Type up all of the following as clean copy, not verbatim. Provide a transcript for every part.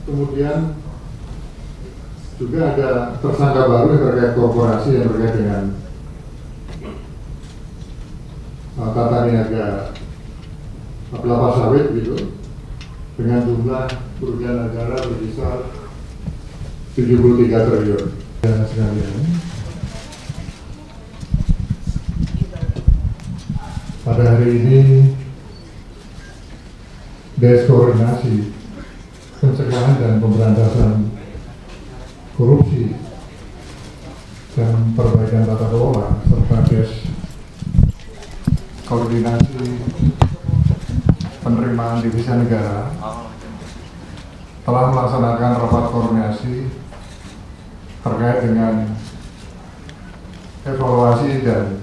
kemudian juga ada tersangka baru yang terkait korporasi yang terkait dengan tata niaga kelapa sawit gitu, dengan jumlah kerugian negara berkisar 73 triliun. Dan sekalian, pada hari ini Des Koordinasi Pencegahan dan Pemberantasan Korupsi dan Perbaikan Tata Kelola serta Des Koordinasi Penerimaan Devisa Negara telah melaksanakan rapat koordinasi terkait dengan evaluasi dan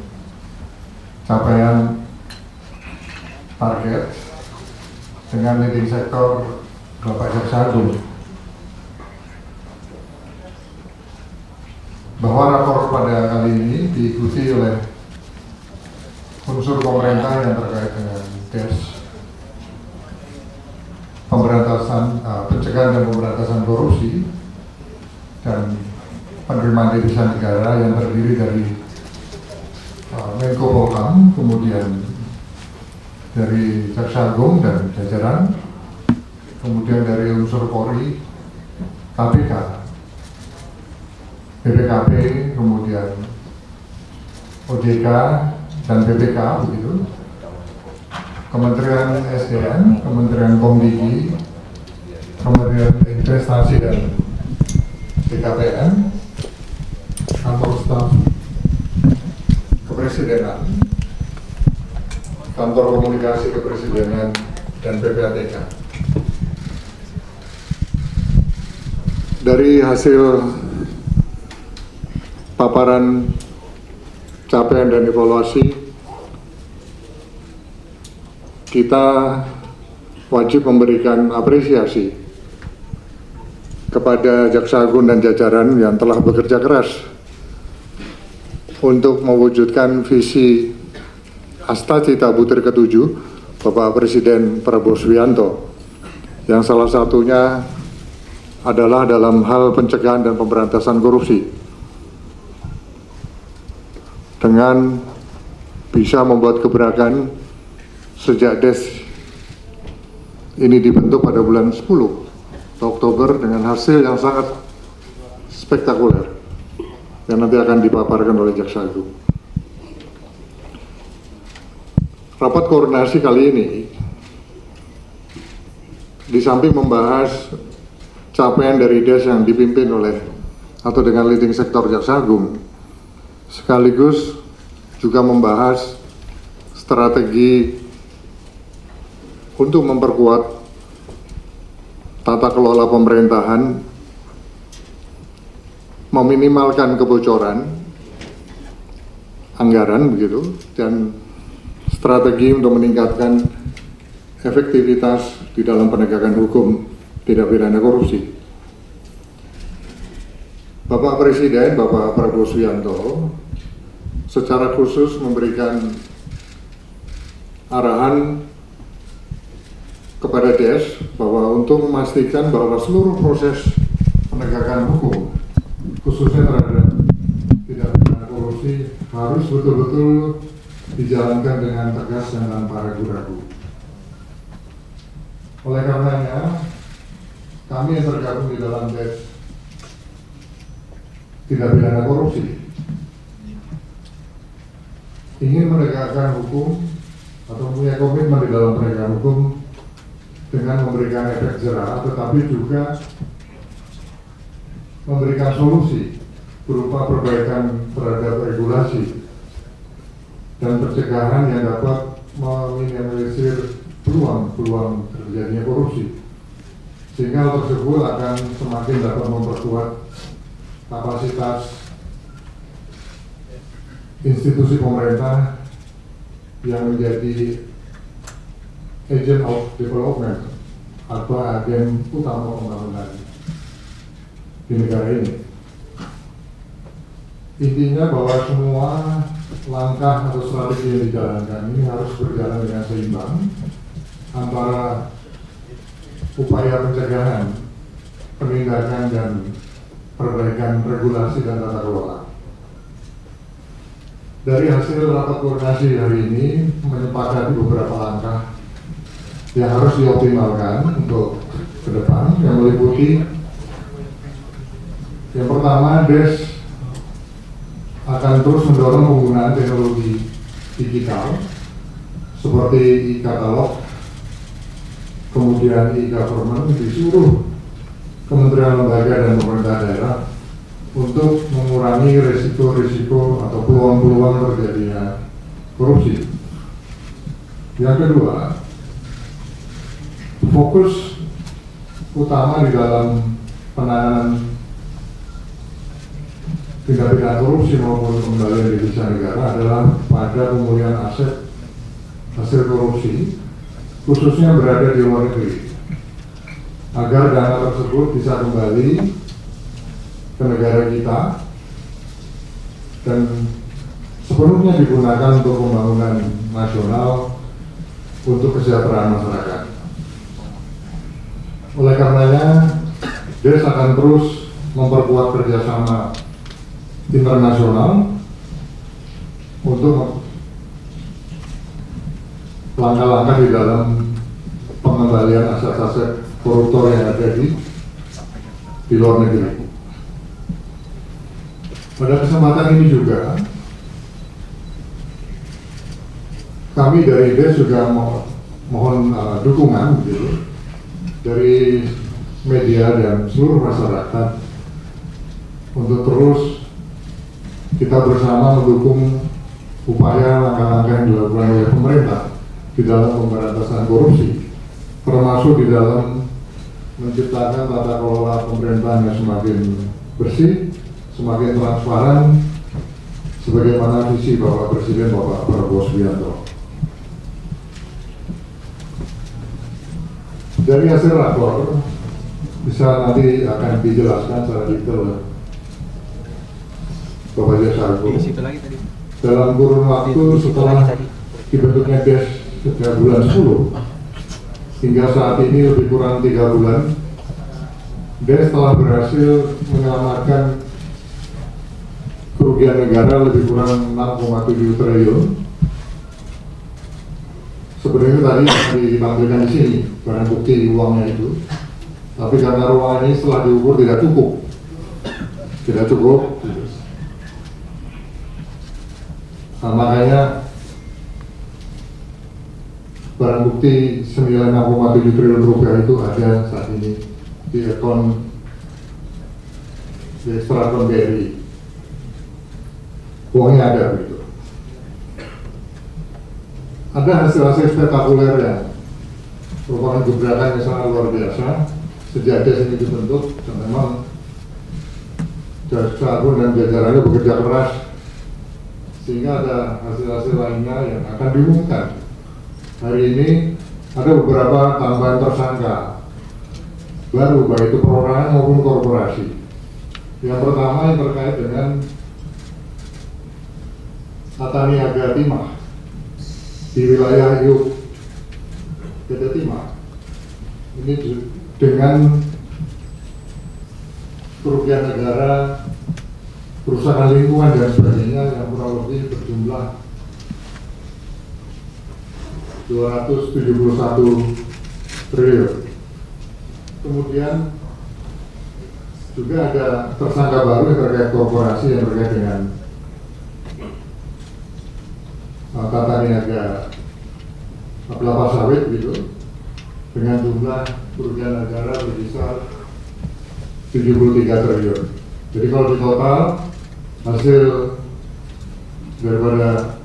capaian target dengan leading sektor Bapak Jaksa Agung, bahwa rapor pada kali ini diikuti oleh unsur pemerintah yang terkait dengan Des pencegahan dan pemberantasan korupsi dan penerimaan devisa negara yang terdiri dari Menko Polhukam, kemudian dari Jaksa Agung dan jajaran, kemudian dari unsur Polri, KPK, BPKP, kemudian OJK dan BPK, begitu, Kementerian SDM, Kementerian Komdigi, Kementerian Investasi dan BKPM, Kantor Staf Kepresidenan, Kantor Komunikasi Kepresidenan, dan PPATK. Dari hasil paparan capaian dan evaluasi, kita wajib memberikan apresiasi kepada Jaksa Agung dan jajaran yang telah bekerja keras untuk mewujudkan visi Astacita Butir ke-7 Bapak Presiden Prabowo Subianto, yang salah satunya adalah dalam hal pencegahan dan pemberantasan korupsi, dengan bisa membuat gebrakan sejak Des ini dibentuk pada bulan 10 Oktober dengan hasil yang sangat spektakuler yang nanti akan dipaparkan oleh Jaksa Agung. Rapat koordinasi kali ini di samping membahas capaian dari Des yang dipimpin oleh atau dengan leading sektor Jaksa Agung, sekaligus juga membahas strategi untuk memperkuat tata kelola pemerintahan, meminimalkan kebocoran anggaran begitu, dan strategi untuk meningkatkan efektivitas di dalam penegakan hukum tindak pidana korupsi. Bapak Presiden, Bapak Prabowo Subianto, secara khusus memberikan arahan kepada Des bahwa untuk memastikan bahwa seluruh proses penegakan hukum, khususnya terhadap tindak pidana korupsi, harus betul-betul dijalankan dengan tegas dan tanpa ragu-ragu. Oleh karenanya, kami yang tergabung di dalam Des tindak pidana korupsi ingin menegakkan hukum atau punya komitmen di dalam penegakan hukum dengan memberikan efek jerah, tetapi juga memberikan solusi berupa perbaikan terhadap regulasi dan pencegahan yang dapat meminimalisir peluang terjadinya korupsi, sehingga hal tersebut akan semakin dapat memperkuat kapasitas institusi pemerintah yang menjadi agent of development atau agen utama pembangunan di negara ini. Intinya bahwa semua langkah atau strategi yang dijalankan ini harus berjalan dengan seimbang antara upaya pencegahan penindakan dan perbaikan regulasi dan tata kelola. Dari hasil rapat koordinasi hari ini menyepakati beberapa langkah yang harus dioptimalkan untuk ke depan, yang meliputi yang pertama, DES akan terus mendorong penggunaan teknologi digital seperti e-katalog, kemudian e-government di seluruh kementerian lembaga dan pemerintah daerah untuk mengurangi risiko-risiko atau peluang-peluang terjadinya korupsi. Yang kedua, fokus utama di dalam penanganan tindak pidana korupsi maupun pengembalian devisa negara adalah pada pemulihan aset hasil korupsi, khususnya berada di luar negeri, agar dana tersebut bisa kembali ke negara kita dan sepenuhnya digunakan untuk pembangunan nasional untuk kesejahteraan masyarakat. Oleh karenanya, DES akan terus memperkuat kerjasama internasional untuk langkah-langkah di dalam pengembalian aset-aset koruptor yang ada di luar negeri. Pada kesempatan ini juga kami dari DES juga mohon dukungan gitu, dari media dan seluruh masyarakat untuk terus kita bersama mendukung upaya langkah-langkah yang dilakukan oleh pemerintah di dalam pemberantasan korupsi, termasuk di dalam menciptakan tata kelola pemerintahan yang semakin bersih, semakin transparan, sebagaimana visi Bapak Presiden Bapak Prabowo Subianto. Dari hasil rapor bisa nanti akan dijelaskan secara detail oleh Bapak Jaksa Agung. Dalam kurun waktu setelah dibentuknya DES sejak bulan 10 hingga saat ini lebih kurang 3 bulan, DES telah berhasil menyelamatkan kerugian negara lebih kurang 6,7 triliun. Sebenarnya tadi ditampilkan di sini barang bukti uangnya itu, tapi karena ruang ini setelah diukur tidak cukup. Nah, makanya barang bukti senilai 6,7 triliun rupiah itu ada saat ini di akun di ekstrakon BRI. Uangnya ada begitu. Ada hasil-hasil spektakuler yang merupakan gebrakan yang sangat luar biasa sejak DES ini dibentuk, dan memang Jaksa Agung dan jajarannya bekerja keras sehingga ada hasil-hasil lainnya yang akan diumumkan. Hari ini ada beberapa tambahan tersangka baru, baik itu perorangan maupun korporasi. Yang pertama yang terkait dengan tata niaga timah di wilayah Iup PT Timah. Ini dengan kerugian negara, kerusakan lingkungan dan sebagainya yang kurang lebih berjumlah 271 triliun. Kemudian juga ada tersangka baru yang terkait korporasi yang terkait dengan tata niaga kelapa sawit gitu, dengan jumlah kerugian negara berkisar 73 triliun. Jadi kalau di total hasil daripada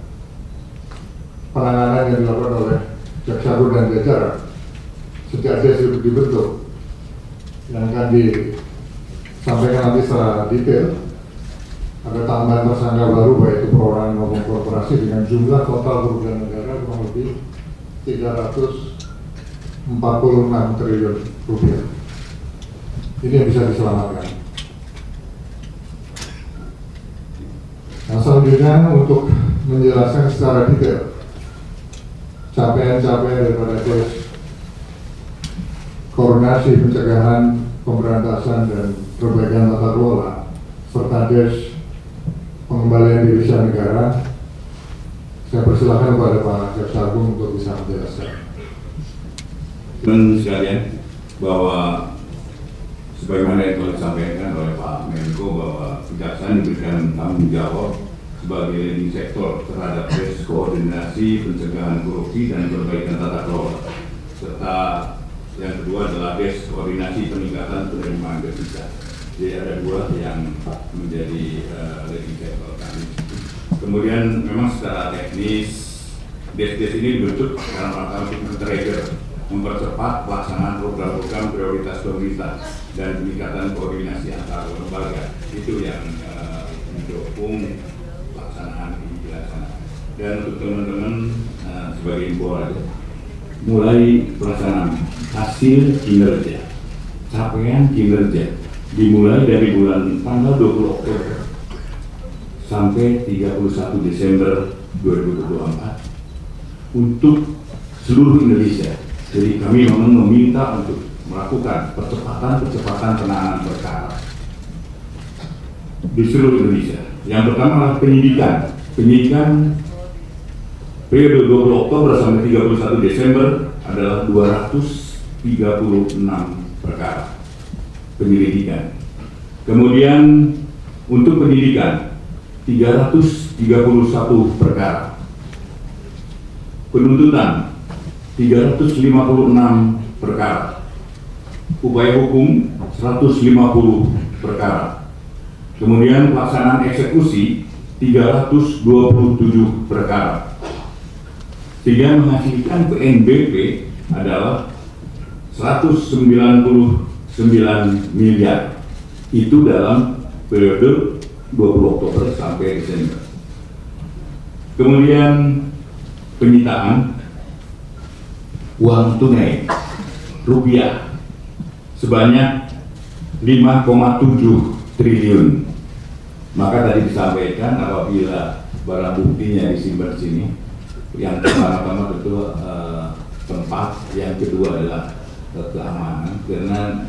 penanganan yang dilakukan oleh Jaksa Agung dan jajaran sejak DES dibentuk, yang akan disampaikan nanti secara detail, ada tambahan tersangka baru baik itu perorangan maupun korporasi dengan jumlah total kerugian negara kurang lebih 346 triliun rupiah. Ini yang bisa diselamatkan. Nah, selanjutnya untuk menjelaskan secara detail capaian-capaian daripada DES koordinasi pencegahan Pemberantasan dan Perbaikan Tata Kelola serta Des Pengembalian Diri Usaha Negara. Saya persilakan kepada Pak Jaksa Agung untuk bisa menjelaskan. Teman sekalian, bahwa sebagaimana yang telah disampaikan oleh Pak Menko bahwa kejaksaan diberikan tanggung jawab sebagai leading sektor terhadap proses koordinasi pencegahan korupsi dan perbaikan tata kelola, serta yang kedua adalah des koordinasi peningkatan penerimaan devisa. Jadi ada dua yang menjadi leading sektor kami. Kemudian memang secara teknis des-des ini dibentuk dalam rangka untuk men-trigger, mempercepat pelaksanaan program-program prioritas pemerintah dan peningkatan koordinasi antar lembaga. Itu yang mendukung pelaksanaan ini dilaksanakan. Dan untuk teman-teman sebagai himbauan aja, mulai pelaksanaan hasil kinerja, capaian kinerja dimulai dari bulan tanggal 20 Oktober sampai 31 Desember 2024 untuk seluruh Indonesia. Jadi kami memang meminta untuk melakukan percepatan penanganan perkara di seluruh Indonesia. Yang pertama adalah penyidikan periode 20 Oktober sampai 31 Desember adalah 236 perkara penyelidikan. Kemudian untuk penyidikan 331 perkara, penuntutan 356 perkara, upaya hukum 150 perkara, kemudian pelaksanaan eksekusi 327 perkara, sehingga menghasilkan PNBP adalah 199 miliar. Itu dalam periode 20 Oktober sampai Desember. Kemudian penyitaan uang tunai rupiah sebanyak 5,7 triliun. Maka tadi disampaikan apabila barang buktinya disimpan di sini, yang pertama tentu tempat, yang kedua adalah keamanan, karena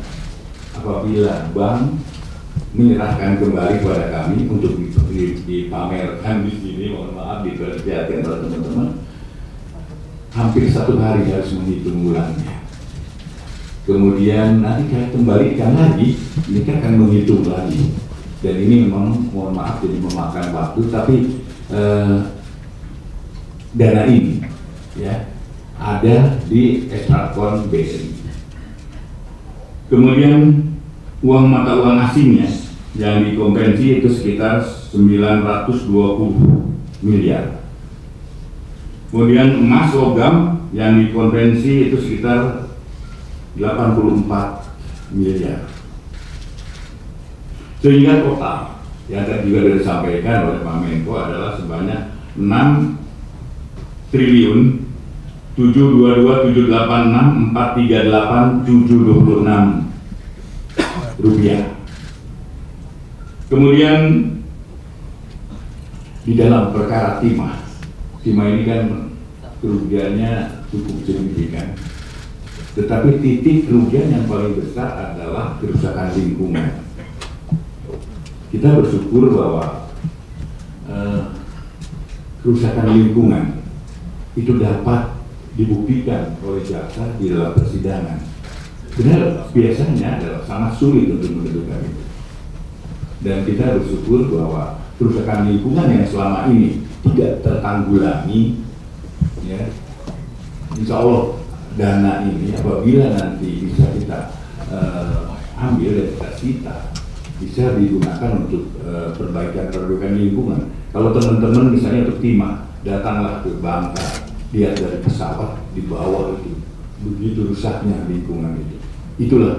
apabila bank menyerahkan kembali kepada kami untuk dipamerkan di sini, mohon maaf diperhatikan oleh teman-teman, hampir 1 hari harus menghitung ulangnya. Kemudian nanti kalau kembalikan lagi, ini akan menghitung lagi. Dan ini memang mohon maaf jadi memakan waktu, tapi dana ini ya ada di ekstrakon BNI. Kemudian uang mata uang asingnya yang dikonvensi itu sekitar 920 miliar. Kemudian emas logam yang dikonvensi itu sekitar 84 miliar. Sehingga total yang tadi juga sudah disampaikan oleh Pak Menko adalah sebanyak 6 triliun 722.786.438.726 rupiah. Kemudian di dalam perkara timah ini kan kerugiannya cukup signifikan, tetapi titik kerugian yang paling besar adalah kerusakan lingkungan. Kita bersyukur bahwa kerusakan lingkungan itu dapat dibuktikan oleh jaksa di dalam persidangan. Benar, biasanya adalah sangat sulit untuk menentukan itu. Dan kita bersyukur bahwa kerusakan lingkungan yang selama ini tidak tertanggulangi, ya, insya Allah dana ini apabila nanti bisa kita ambil dan kita sita, bisa digunakan untuk perbaikan lingkungan. Kalau teman-teman misalnya untuk timah, datanglah ke Bangka, lihat dari pesawat di bawah itu, begitu rusaknya lingkungan itu. Itulah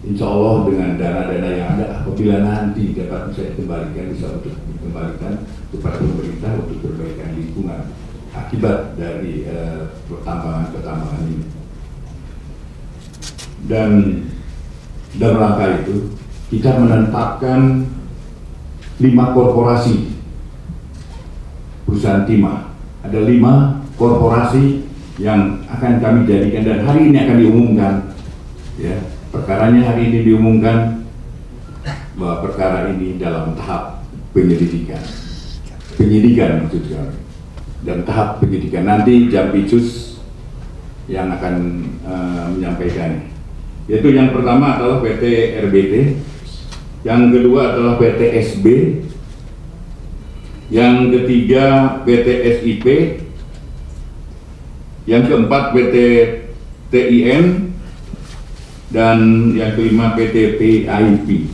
insya Allah dengan dana-dana yang ada, apabila nanti dapat bisa dikembalikan, bisa untuk dikembalikan kepada pemerintah untuk perbaikan lingkungan akibat dari pertambangan ini. Dan dalam rangka itu kita menetapkan 5 korporasi perusahaan timah. Ada 5 korporasi yang akan kami jadikan dan hari ini akan diumumkan, ya, perkaranya hari ini diumumkan bahwa perkara ini dalam tahap penyidikan maksudnya, dan tahap penyidikan. Nanti Jampitsus yang akan menyampaikan, yaitu yang pertama adalah PT RBT, yang kedua adalah PT SB, yang ketiga PT SIP, yang keempat PT TIN, dan yang kelima PT PIP.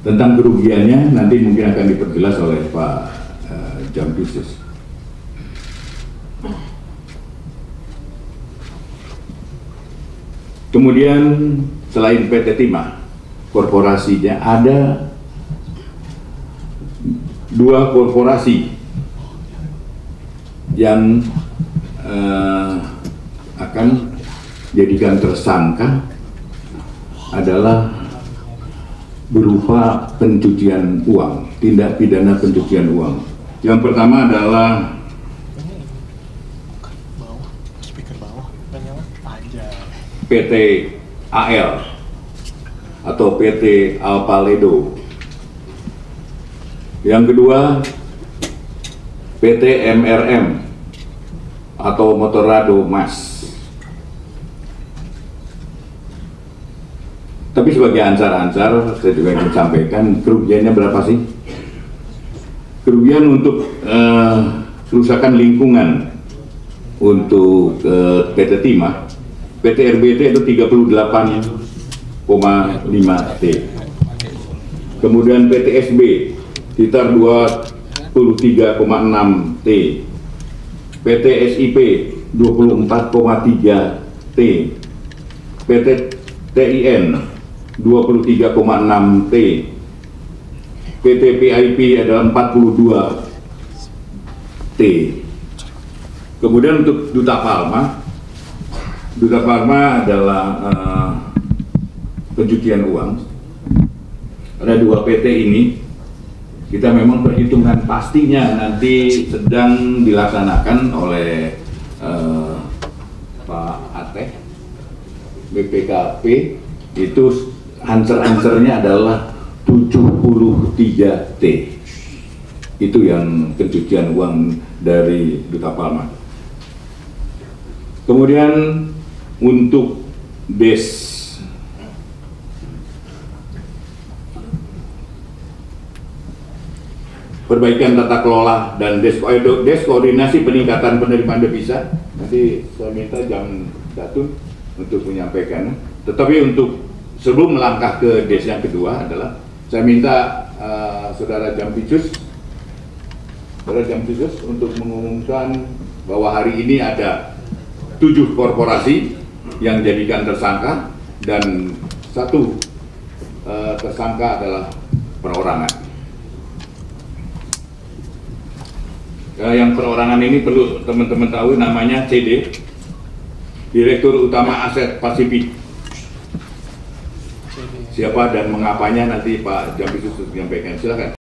Tentang kerugiannya nanti mungkin akan diperjelas oleh Pak Jampitsus. Kemudian selain PT Timah, korporasinya ada 2 korporasi yang akan jadikan tersangka adalah berupa pencucian uang, tindak pidana pencucian uang. Yang pertama adalah PT AL atau PT Alpaledo. Yang kedua PT MRM atau Motorado Mas. Tapi sebagai ansar-ansar, saya juga ingin sampaikan kerugiannya berapa sih? Kerugian untuk kerusakan lingkungan untuk PT Timah, PT RBT itu 38,5 T. Kemudian PT SB sekitar 23,6 T. PT SIP 24,3 T. PT TIN 23,6 T. PT PIP adalah 42 T. Kemudian untuk Duta Palma adalah pencucian uang. Ada 2 PT ini. Kita memang perhitungan pastinya nanti sedang dilaksanakan oleh Pak Ateh BPKP. Itu answer-answernya adalah 73 T. Itu yang pencucian uang dari Duta Palma. Kemudian untuk DES, perbaikan tata kelola dan DES koordinasi peningkatan penerimaan devisa. Nanti saya minta Jam Datun untuk menyampaikan. Tetapi untuk sebelum melangkah ke DES yang kedua adalah saya minta Saudara Jampitsus untuk mengumumkan bahwa hari ini ada 7 korporasi yang dijadikan tersangka dan 1 tersangka adalah perorangan. Yang perorangan ini perlu teman-teman tahu, namanya CD, Direktur Utama Aset Pasifik. Siapa dan mengapanya nanti Pak Jampitsus menyampaikan. Silakan.